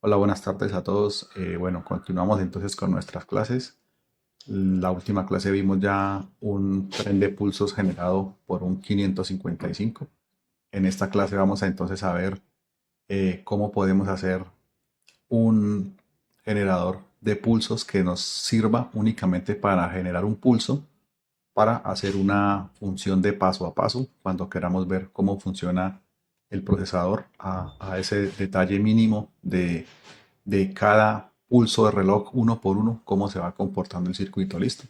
Hola, buenas tardes a todos. Bueno, continuamos entonces con nuestras clases. La última clase vimos ya un tren de pulsos generado por un 555. En esta clase vamos a entonces a ver cómo podemos hacer un generador de pulsos que nos sirva únicamente para generar un pulso para hacer una función de paso a paso cuando queramos ver cómo funciona el procesador a ese detalle mínimo de cada pulso de reloj uno por uno, cómo se va comportando el circuito. Listo.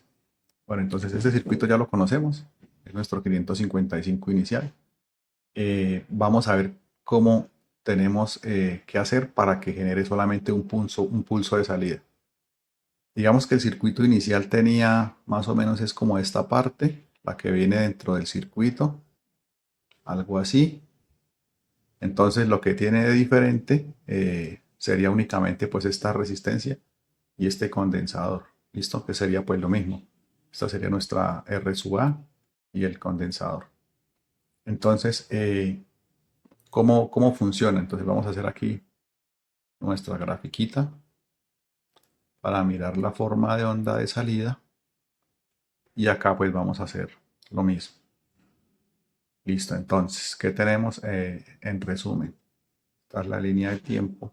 Bueno, entonces este circuito ya lo conocemos, es nuestro 555 inicial. Vamos a ver cómo tenemos que hacer para que genere solamente un pulso de salida. Digamos que el circuito inicial tenía más o menos es como esta parte, la que viene dentro del circuito, algo así. Entonces lo que tiene de diferente sería únicamente pues esta resistencia y este condensador. ¿Listo? Que sería pues lo mismo. Esta sería nuestra R sub A y el condensador. Entonces, ¿cómo funciona? Entonces vamos a hacer aquí nuestra grafiquita para mirar la forma de onda de salida. Y acá pues vamos a hacer lo mismo. Listo, entonces, ¿qué tenemos en resumen? Esta es la línea de tiempo.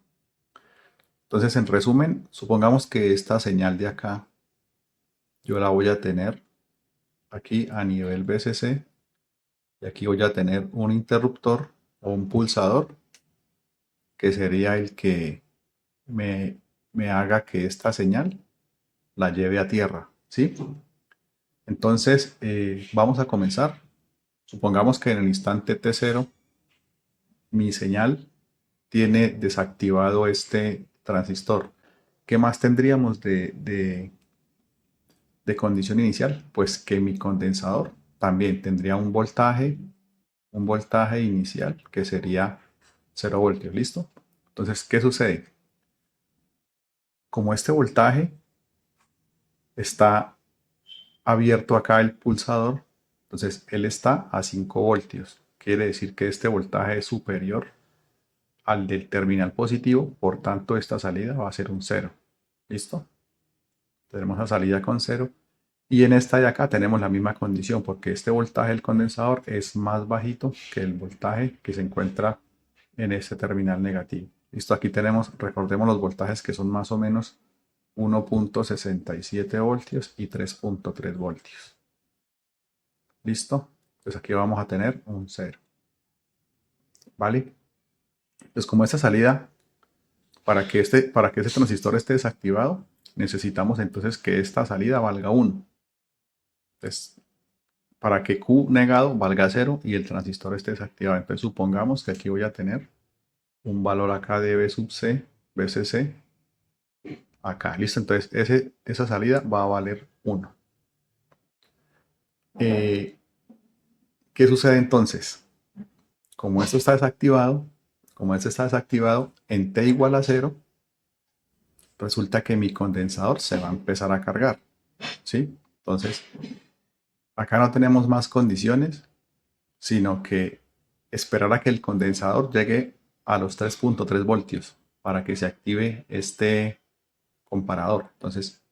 Entonces, en resumen, supongamos que esta señal de acá yo la voy a tener aquí a nivel VCC y aquí voy a tener un interruptor o un pulsador que sería el que me, me haga que esta señal la lleve a tierra, ¿sí? Entonces, vamos a comenzar. Supongamos que en el instante T0 mi señal tiene desactivado este transistor. ¿Qué más tendríamos de condición inicial? Pues que mi condensador también tendría un voltaje inicial que sería 0 voltios. ¿Listo? Entonces, ¿qué sucede? Como este voltaje está abierto acá el pulsador, entonces él está a 5 voltios. Quiere decir que este voltaje es superior al del terminal positivo, por tanto esta salida va a ser un cero. ¿Listo? Tenemos la salida con cero. Y en esta de acá tenemos la misma condición, porque este voltaje del condensador es más bajito que el voltaje que se encuentra en este terminal negativo. Listo, aquí tenemos, recordemos los voltajes que son más o menos 1.67 voltios y 3.3 voltios. ¿Listo? Pues aquí vamos a tener un cero. ¿Vale? Pues como esta salida, para que este transistor esté desactivado, necesitamos entonces que esta salida valga 1. Entonces, para que Q negado valga 0 y el transistor esté desactivado. Entonces supongamos que aquí voy a tener un valor acá de B sub C, BCC, acá. Listo, entonces esa salida va a valer 1. ¿Qué sucede entonces? Como esto está desactivado, como esto está desactivado, en T igual a 0, resulta que mi condensador se va a empezar a cargar. ¿Sí? Entonces, acá no tenemos más condiciones, sino que esperar a que el condensador llegue a los 3.3 voltios para que se active este comparador. Entonces,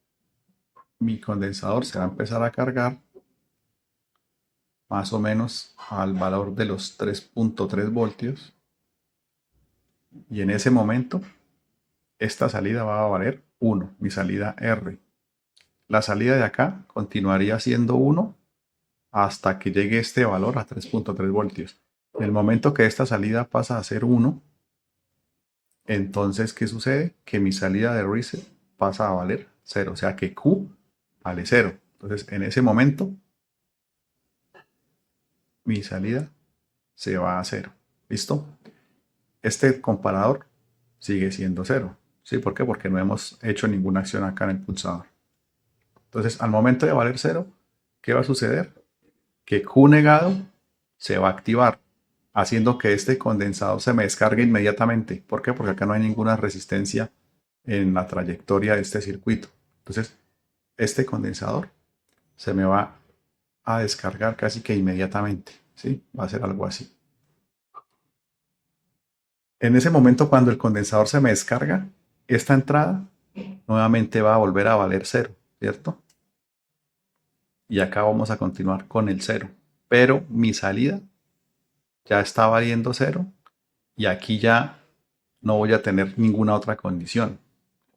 mi condensador se va a empezar a cargar más o menos al valor de los 3.3 voltios y en ese momento esta salida va a valer 1, mi salida R. La salida de acá continuaría siendo 1 hasta que llegue este valor a 3.3 voltios. En el momento que esta salida pasa a ser 1, entonces, ¿qué sucede? Que mi salida de reset pasa a valer 0, o sea que Q vale 0. Entonces, en ese momento, mi salida se va a 0. ¿Listo? Este comparador sigue siendo 0. ¿Sí? ¿Por qué? Porque no hemos hecho ninguna acción acá en el pulsador. Entonces, al momento de valer 0, ¿qué va a suceder? Que Q negado se va a activar, haciendo que este condensador se me descargue inmediatamente. ¿Por qué? Porque acá no hay ninguna resistencia en la trayectoria de este circuito. Entonces, este condensador se me va a descargar casi que inmediatamente. ¿Sí? Va a ser algo así. En ese momento, cuando el condensador se me descarga, esta entrada nuevamente va a volver a valer 0, ¿cierto? Y acá vamos a continuar con el 0. Pero mi salida ya está valiendo 0 y aquí ya no voy a tener ninguna otra condición.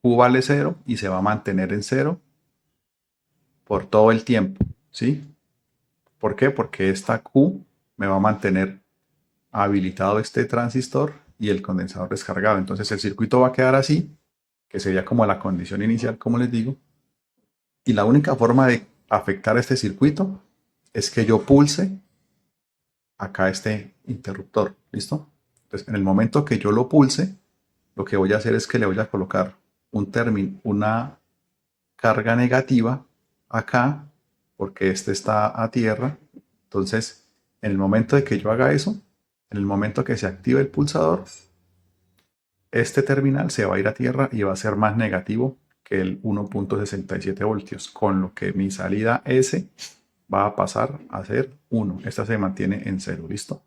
Q vale 0 y se va a mantener en 0 por todo el tiempo, ¿sí? ¿Por qué? Porque esta Q me va a mantener habilitado este transistor y el condensador descargado. Entonces el circuito va a quedar así, que sería como la condición inicial, como les digo. Y la única forma de afectar este circuito es que yo pulse acá este interruptor. ¿Listo? Entonces en el momento que yo lo pulse, lo que voy a hacer es que le voy a colocar una carga negativa acá, porque este está a tierra. Entonces, en el momento de que yo haga eso, en el momento que se active el pulsador, este terminal se va a ir a tierra y va a ser más negativo que el 1.67 voltios, con lo que mi salida S va a pasar a ser 1. Esta se mantiene en 0, ¿listo?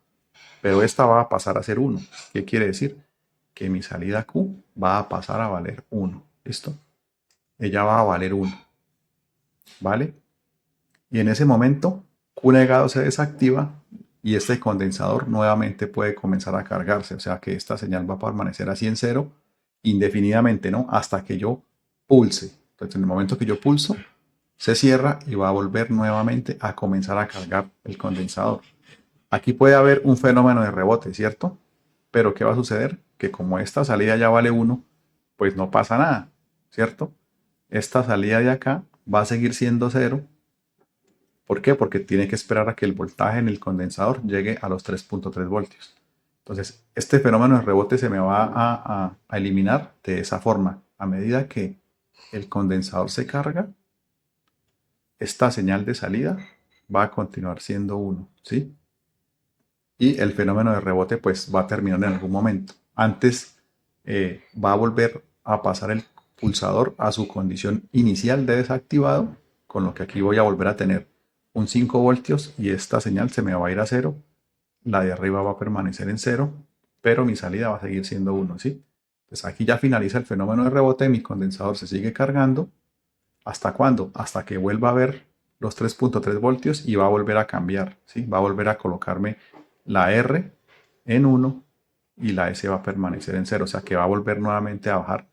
Pero esta va a pasar a ser 1. ¿Qué quiere decir? Que mi salida Q va a pasar a valer 1, ¿listo? Ella va a valer 1, ¿vale? Y en ese momento Q negado se desactiva y este condensador nuevamente puede comenzar a cargarse, o sea que esta señal va a permanecer así en 0 indefinidamente, ¿no? Hasta que yo pulse. Entonces en el momento que yo pulso, se cierra y va a volver nuevamente a comenzar a cargar el condensador. Aquí puede haber un fenómeno de rebote, ¿cierto? Pero ¿qué va a suceder? Que como esta salida ya vale 1, pues no pasa nada, ¿cierto? Esta salida de acá va a seguir siendo 0. ¿Por qué? Porque tiene que esperar a que el voltaje en el condensador llegue a los 3.3 voltios. Entonces, este fenómeno de rebote se me va a eliminar de esa forma. A medida que el condensador se carga, esta señal de salida va a continuar siendo 1, ¿sí? Y el fenómeno de rebote pues va a terminar en algún momento. Antes va a volver a pasar el pulsador a su condición inicial de desactivado, con lo que aquí voy a volver a tener un 5 voltios y esta señal se me va a ir a 0. La de arriba va a permanecer en 0, pero mi salida va a seguir siendo 1, ¿sí? Pues aquí ya finaliza el fenómeno de rebote, mi condensador se sigue cargando. ¿Hasta cuándo? Hasta que vuelva a ver los 3.3 voltios y va a volver a cambiar, ¿sí? Va a volver a colocarme la R en 1 y la S va a permanecer en 0, o sea que va a volver nuevamente a bajar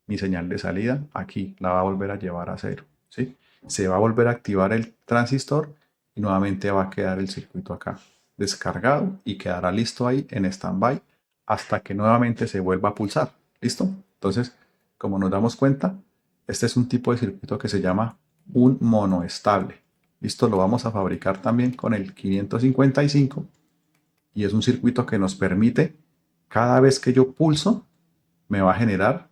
mi señal de salida aquí, la va a volver a llevar a 0, ¿sí? Se va a volver a activar el transistor y nuevamente va a quedar el circuito acá descargado y quedará listo ahí en stand-by hasta que nuevamente se vuelva a pulsar, ¿listo? Entonces, como nos damos cuenta, este es un tipo de circuito que se llama un monoestable. Listo, lo vamos a fabricar también con el 555 y es un circuito que nos permite, cada vez que yo pulso, me va a generar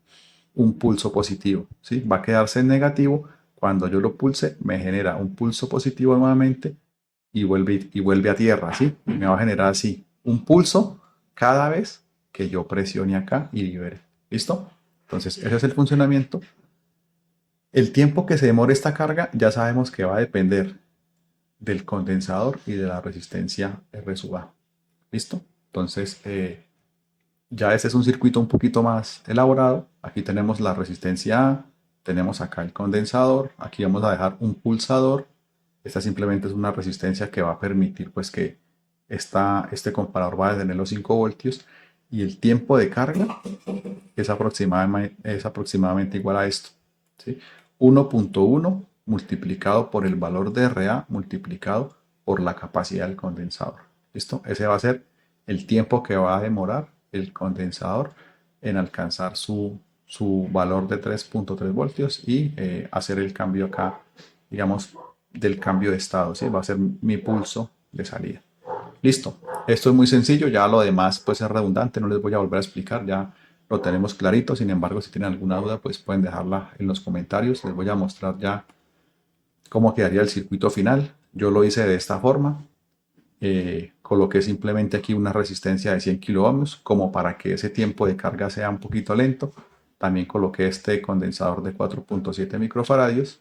un pulso positivo, ¿sí? Va a quedarse en negativo. Cuando yo lo pulse, me genera un pulso positivo nuevamente y vuelve a tierra, ¿sí? Me va a generar así un pulso cada vez que yo presione acá y libere. ¿Listo? Entonces, ese es el funcionamiento. El tiempo que se demore esta carga ya sabemos que va a depender del condensador y de la resistencia R sub A. ¿Listo? Entonces, ya este es un circuito un poquito más elaborado. Aquí tenemos la resistencia A, tenemos acá el condensador, aquí vamos a dejar un pulsador. Esta simplemente es una resistencia que va a permitir pues que este comparador va a tener los 5 voltios y el tiempo de carga es aproximadamente igual a esto, ¿sí? 1.1 multiplicado por el valor de RA multiplicado por la capacidad del condensador. ¿Listo? Ese va a ser el tiempo que va a demorar el condensador en alcanzar su valor de 3.3 voltios y hacer el cambio acá, digamos, del cambio de estado, ¿sí? Va a ser mi pulso de salida. Listo. Esto es muy sencillo, ya lo demás pues es redundante, no les voy a volver a explicar, ya lo tenemos clarito. Sin embargo, si tienen alguna duda, pues pueden dejarla en los comentarios. Les voy a mostrar ya cómo quedaría el circuito final. Yo lo hice de esta forma. Coloqué simplemente aquí una resistencia de 100 kilo ohmios como para que ese tiempo de carga sea un poquito lento. También coloqué este condensador de 4.7 microfaradios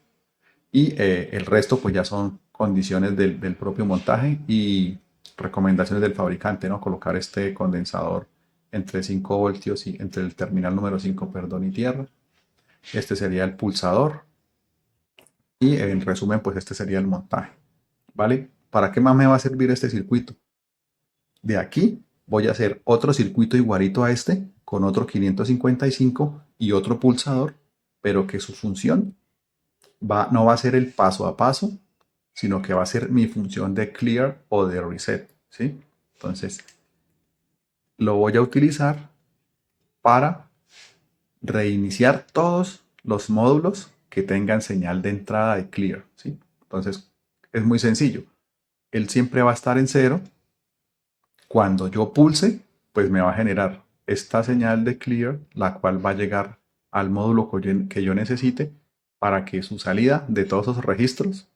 y el resto pues ya son condiciones del propio montaje y recomendaciones del fabricante, ¿no? Colocar este condensador entre 5 voltios y entre el terminal número 5, perdón, y tierra. este sería el pulsador y en resumen pues este sería el montaje, ¿vale? ¿Para qué más me va a servir este circuito? De aquí voy a hacer otro circuito igualito a este con otro 555 y otro pulsador, pero que su función no va a ser el paso a paso, sino que va a ser mi función de clear o de reset, ¿sí? Entonces, lo voy a utilizar para reiniciar todos los módulos que tengan señal de entrada de clear, ¿sí? Entonces, es muy sencillo. Él siempre va a estar en cero. Cuando yo pulse, pues me va a generar esta señal de clear, la cual va a llegar al módulo que yo necesite para que su salida de todos esos registros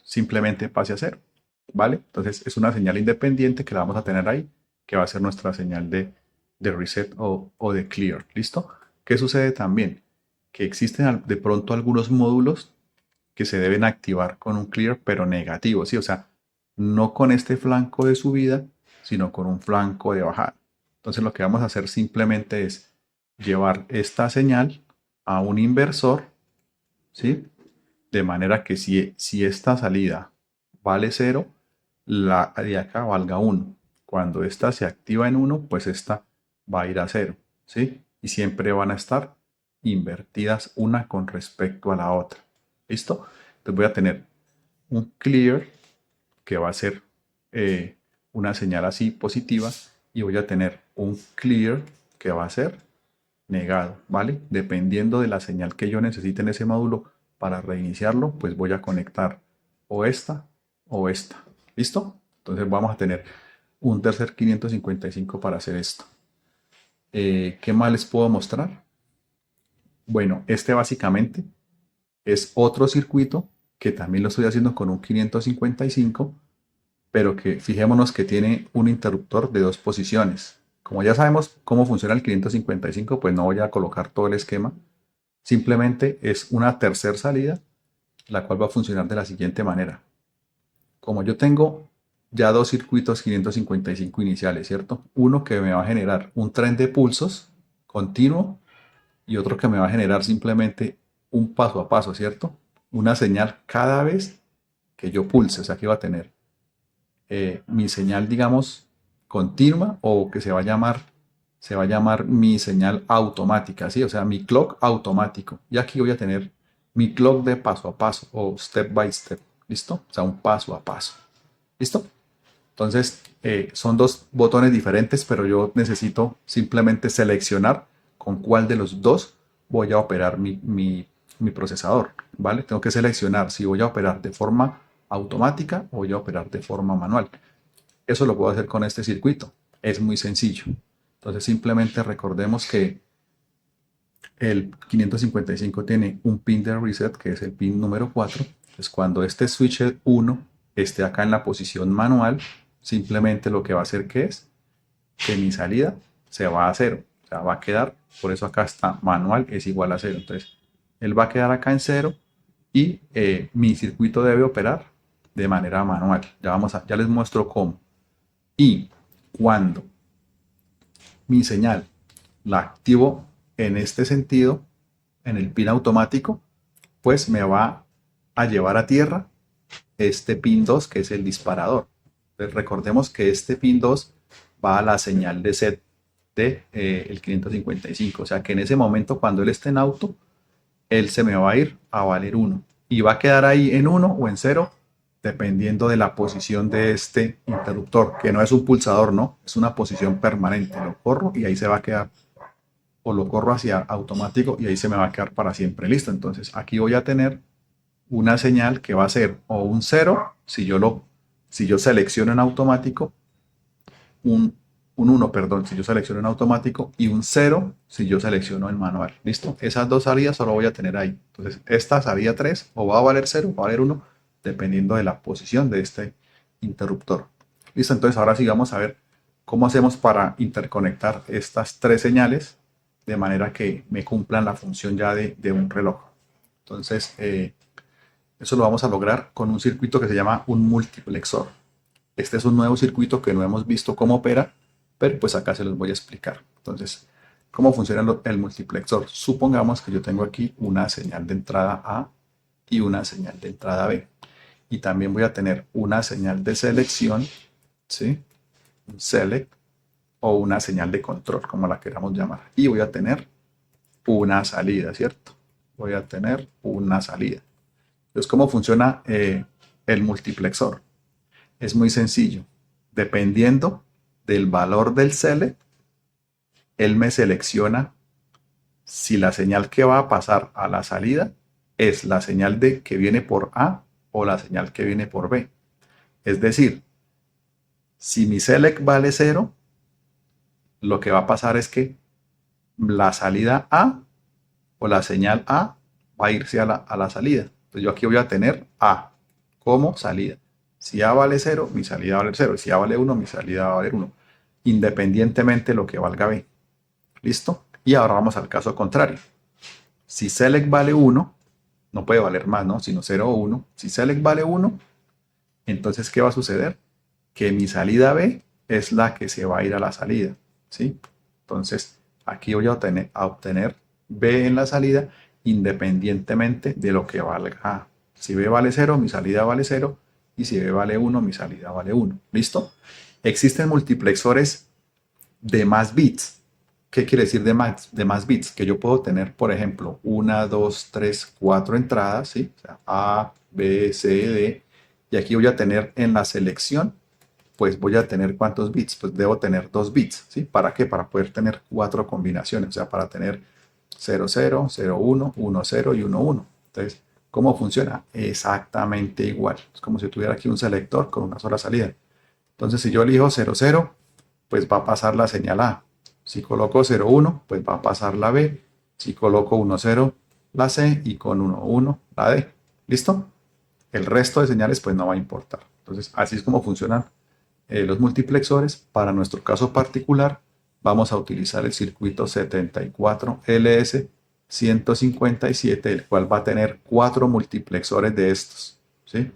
simplemente pase a cero, ¿vale? Entonces es una señal independiente que la vamos a tener ahí, que va a ser nuestra señal de reset o de clear, ¿listo? ¿Qué sucede también? Que existen de pronto algunos módulos que se deben activar con un clear, pero negativo, ¿sí? O sea, no con este flanco de subida, sino con un flanco de bajada. Entonces lo que vamos a hacer simplemente es llevar esta señal a un inversor, ¿sí? De manera que si esta salida vale 0, la de acá valga 1. Cuando esta se activa en 1, pues esta va a ir a 0, ¿sí? Y siempre van a estar invertidas una con respecto a la otra. ¿Listo? Entonces voy a tener un clear que va a ser una señal así positiva y voy a tener un clear que va a ser negado, ¿vale? Dependiendo de la señal que yo necesite en ese módulo para reiniciarlo, pues voy a conectar o esta o esta. ¿Listo? Entonces vamos a tener un tercer 555 para hacer esto. ¿Qué más les puedo mostrar? Bueno, este básicamente es otro circuito que también lo estoy haciendo con un 555, pero que fijémonos que tiene un interruptor de dos posiciones. Como ya sabemos cómo funciona el 555, pues no voy a colocar todo el esquema. Simplemente es una tercera salida, la cual va a funcionar de la siguiente manera. Como yo tengo ya dos circuitos 555 iniciales, ¿cierto? Uno que me va a generar un tren de pulsos continuo y otro que me va a generar simplemente un paso a paso, ¿cierto? Una señal cada vez que yo pulse, o sea que va a tener mi señal, digamos, continua o que se va a llamar mi señal automática, ¿sí? O sea, mi clock automático. Y aquí voy a tener mi clock de paso a paso o step by step, ¿listo? O sea, un paso a paso, ¿listo? Entonces, son dos botones diferentes, pero yo necesito simplemente seleccionar con cuál de los dos voy a operar mi procesador, ¿vale? Tengo que seleccionar si voy a operar de forma automática o voy a operar de forma manual. Eso lo puedo hacer con este circuito. Es muy sencillo. Entonces, simplemente recordemos que el 555 tiene un pin de reset, que es el pin número 4. Entonces, cuando este switch 1 esté acá en la posición manual, simplemente lo que va a hacer que es que mi salida se va a cero. O sea, va a quedar, por eso acá está manual es igual a 0. Entonces, él va a quedar acá en 0 y mi circuito debe operar de manera manual. Ya les muestro cómo. Y cuando mi señal la activo en este sentido, en el pin automático, pues me va a llevar a tierra este pin 2 que es el disparador. Entonces recordemos que este pin 2 va a la señal de set de el 555. O sea que en ese momento cuando él esté en auto, él se me va a ir a valer 1 y va a quedar ahí en 1 o en 0 dependiendo de la posición de este interruptor, que no es un pulsador, no, es una posición permanente. Lo corro y ahí se va a quedar, o lo corro hacia automático y ahí se me va a quedar para siempre. Listo, entonces aquí voy a tener una señal que va a ser o un 0 si yo selecciono en automático, un 1, perdón, si yo selecciono en automático y un 0 si yo selecciono en manual. ¿Listo? Esas dos salidas solo voy a tener ahí. Entonces, esta salida 3 o va a valer 0 o va a valer 1, dependiendo de la posición de este interruptor. ¿Listo? Entonces, ahora sí vamos a ver cómo hacemos para interconectar estas tres señales de manera que me cumplan la función ya de un reloj. Entonces, eso lo vamos a lograr con un circuito que se llama un multiplexor. Este es un nuevo circuito que no hemos visto cómo opera, pero pues acá se los voy a explicar. Entonces, ¿Cómo funciona el multiplexor? Supongamos que yo tengo aquí una señal de entrada A y una señal de entrada B. Y también voy a tener una señal de selección, ¿sí? Un select o una señal de control, como la queramos llamar. Y voy a tener una salida, ¿cierto? Voy a tener una salida. Entonces, ¿cómo funciona el multiplexor? Es muy sencillo. Dependiendo del valor del select, él me selecciona si la señal que va a pasar a la salida es la señal de que viene por A o la señal que viene por B. Es decir, si mi select vale 0, lo que va a pasar es que la salida A o la señal A va a irse a la salida. Entonces yo aquí voy a tener A como salida. Si A vale 0, mi salida va a valer 0. Si A vale 1, mi salida va a valer 1. Independientemente de lo que valga B. ¿Listo? Y ahora vamos al caso contrario. Si select vale 1, no puede valer más, ¿no? Sino 0 o 1. Si select vale 1, entonces ¿qué va a suceder? Que mi salida B es la que se va a ir a la salida, ¿sí? Entonces aquí voy a obtener B en la salida independientemente de lo que valga A. Si B vale 0, mi salida vale 0. Y si B vale 1, mi salida vale 1. ¿Listo? Existen multiplexores de más bits. ¿Qué quiere decir de más bits? Que yo puedo tener, por ejemplo, 1, 2, 3, 4 entradas, ¿sí? O sea, A, B, C, D. Y aquí voy a tener en la selección, pues voy a tener ¿cuántos bits? Pues debo tener 2 bits, ¿sí? ¿Para qué? Para poder tener 4 combinaciones, o sea, para tener 0, 0, 0, 1, 1, 0 y 1, 1. Entonces, ¿cómo funciona? Exactamente igual. Es como si tuviera aquí un selector con una sola salida. Entonces, si yo elijo 0, 0, pues va a pasar la señal A. Si coloco 0, 1, pues va a pasar la B. Si coloco 1, 0, la C y con 1, 1, la D. ¿Listo? El resto de señales pues no va a importar. Entonces, así es como funcionan los multiplexores. Para nuestro caso particular, vamos a utilizar el circuito 74LS157, el cual va a tener 4 multiplexores de estos, ¿sí?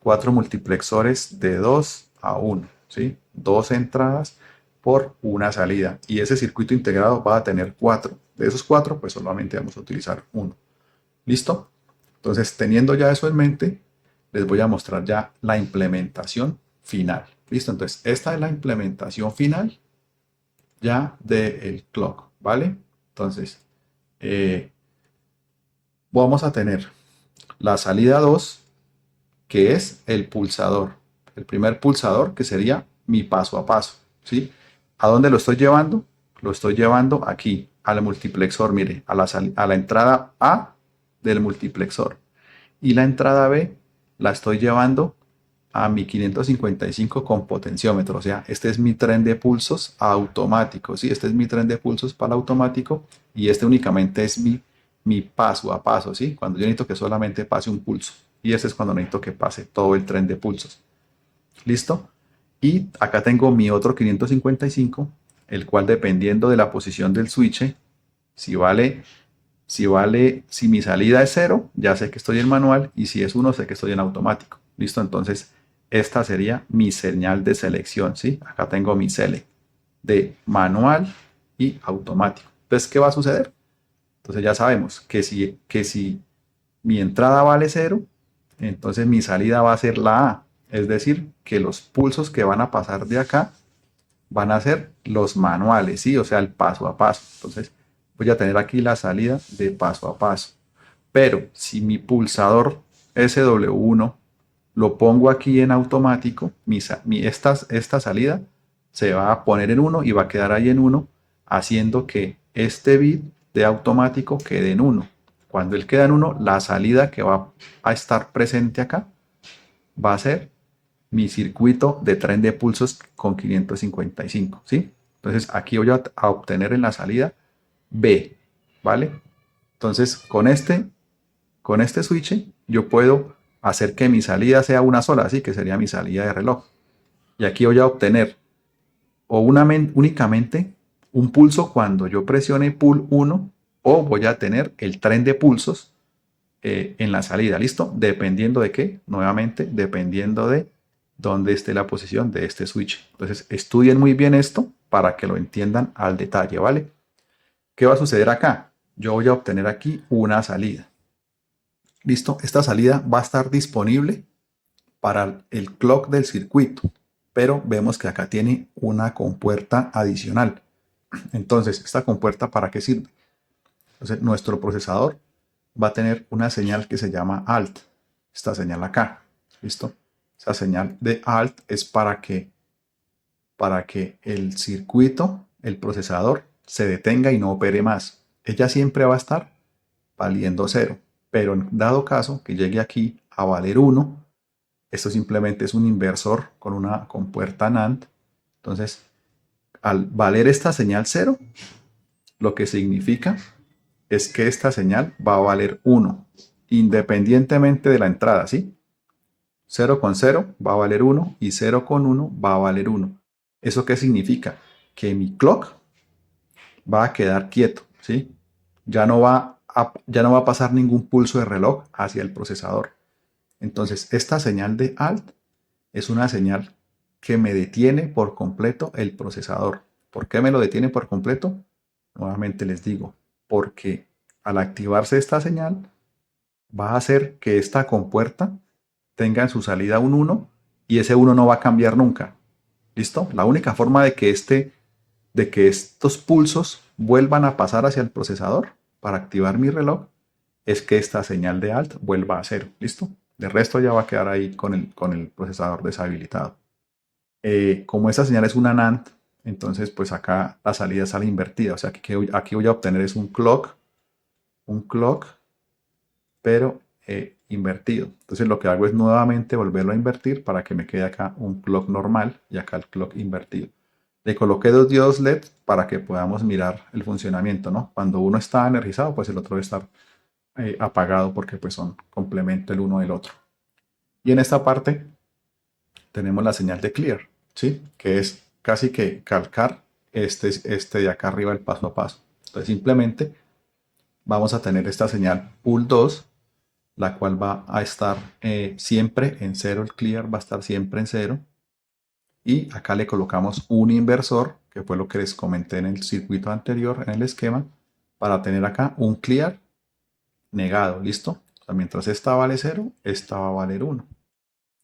4 multiplexores de 2 a 1, ¿sí? 2 entradas por una salida. Y ese circuito integrado va a tener 4. De esos 4, pues solamente vamos a utilizar uno. ¿Listo? Entonces, teniendo ya eso en mente, les voy a mostrar ya la implementación final. ¿Listo? Entonces, esta es la implementación final ya del clock, ¿vale? Entonces, eh, vamos a tener la salida 2, que es el pulsador. El primer pulsador, que sería mi paso a paso, ¿sí? ¿A dónde lo estoy llevando? Lo estoy llevando aquí, al multiplexor, mire, a la entrada A del multiplexor. Y la entrada B la estoy llevando a mi 555 con potenciómetro. O sea, este es mi tren de pulsos automático. ¿Sí? Este es mi tren de pulsos para el automático y este únicamente es mi paso a paso. ¿Sí? Cuando yo necesito que solamente pase un pulso. Y este es cuando necesito que pase todo el tren de pulsos. ¿Listo? Y acá tengo mi otro 555, el cual dependiendo de la posición del switch, si mi salida es 0, ya sé que estoy en manual, y si es 1, sé que estoy en automático. ¿Listo? Entonces, esta sería mi señal de selección, ¿sí? Acá tengo mi select de manual y automático. Entonces, ¿qué va a suceder? Entonces ya sabemos que si mi entrada vale 0, entonces mi salida va a ser la A. Es decir, que los pulsos que van a pasar de acá van a ser los manuales, ¿sí? O sea, el paso a paso. Entonces, voy a tener aquí la salida de paso a paso. Pero si mi pulsador SW1 lo pongo aquí en automático, esta salida se va a poner en 1 y va a quedar ahí en 1, haciendo que este bit de automático quede en 1. Cuando él queda en 1, la salida que va a estar presente acá va a ser mi circuito de tren de pulsos con 555, ¿sí? Entonces aquí voy a obtener en la salida B, ¿vale? Entonces con este switch yo puedo hacer que mi salida sea una sola, así que sería mi salida de reloj. Y aquí voy a obtener únicamente un pulso cuando yo presione pull 1 o voy a tener el tren de pulsos en la salida, ¿listo? Dependiendo de qué, nuevamente, dependiendo de dónde esté la posición de este switch. Entonces, estudien muy bien esto para que lo entiendan al detalle, ¿vale? ¿Qué va a suceder acá? Yo voy a obtener aquí una salida. ¿Listo? Esta salida va a estar disponible para el clock del circuito, pero vemos que acá tiene una compuerta adicional. Entonces, ¿esta compuerta para qué sirve? Entonces, nuestro procesador va a tener una señal que se llama alt. Esta señal acá. ¿Listo? Esa señal de alt es para que el circuito, el procesador, se detenga y no opere más. Ella siempre va a estar valiendo 0. Pero en dado caso que llegue aquí a valer 1, esto simplemente es un inversor con una compuerta NAND. Entonces, al valer esta señal 0, lo que significa es que esta señal va a valer 1, independientemente de la entrada, ¿sí? 0 con 0 va a valer 1 y 0 con 1 va a valer 1. ¿Eso qué significa? Que mi clock va a quedar quieto, ¿sí? Ya no va a pasar ningún pulso de reloj hacia el procesador. Entonces, esta señal de alt es una señal que me detiene por completo el procesador. ¿Por qué me lo detiene por completo? Nuevamente les digo, porque al activarse esta señal, va a hacer que esta compuerta tenga en su salida un 1 y ese 1 no va a cambiar nunca. ¿Listo? La única forma de que estos pulsos vuelvan a pasar hacia el procesador para activar mi reloj es que esta señal de alt vuelva a 0. ¿Listo? De resto ya va a quedar ahí con el procesador deshabilitado. Como esta señal es una NAND, entonces pues acá la salida sale invertida. O sea, aquí voy a obtener es un clock, pero invertido. Entonces lo que hago es nuevamente volverlo a invertir para que me quede acá un clock normal y acá el clock invertido. Le coloqué dos diodos LED para que podamos mirar el funcionamiento, ¿no? Cuando uno está energizado, pues el otro debe estar apagado porque pues son complemento el uno del otro. Y en esta parte tenemos la señal de clear, ¿sí? Que es casi que calcar este de acá arriba el paso a paso. Entonces simplemente vamos a tener esta señal pull 2, la cual va a estar siempre en 0, el clear va a estar siempre en 0. Y acá le colocamos un inversor, que fue lo que les comenté en el circuito anterior, en el esquema, para tener acá un clear negado, ¿listo? O sea, mientras esta vale 0, esta va a valer 1.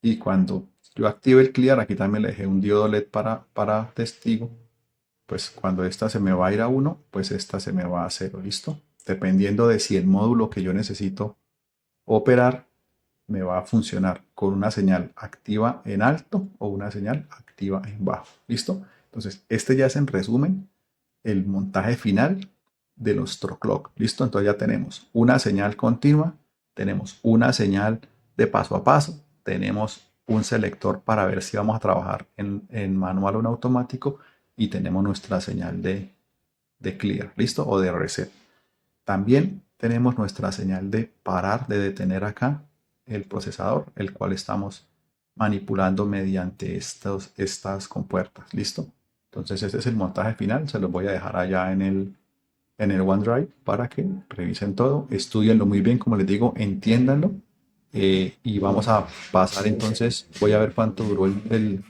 Y cuando yo active el clear, aquí también le dejé un diodo LED para testigo, pues cuando esta se me va a ir a 1, pues esta se me va a 0, ¿listo? Dependiendo de si el módulo que yo necesito operar me va a funcionar con una señal activa en alto o una señal activa en bajo. ¿Listo? Entonces, este ya es en resumen el montaje final de nuestro clock. ¿Listo? Entonces ya tenemos una señal continua, tenemos una señal de paso a paso, tenemos un selector para ver si vamos a trabajar en manual o en automático y tenemos nuestra señal de clear. ¿Listo? O de reset. También tenemos nuestra señal de parar, de detener acá el procesador, el cual estamos manipulando mediante estas compuertas. ¿Listo? Entonces este es el montaje final. Se los voy a dejar allá en el OneDrive para que revisen todo, estudienlo muy bien, como les digo, entiéndanlo. Y vamos a pasar entonces, voy a ver cuánto duró el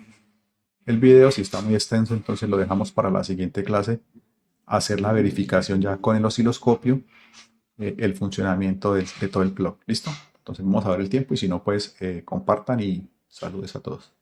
video. Si está muy extenso, entonces lo dejamos para la siguiente clase, hacer la verificación ya con el osciloscopio, el funcionamiento de todo el clock. ¿Listo? Entonces vamos a ver el tiempo y si no, pues compartan y saludes a todos.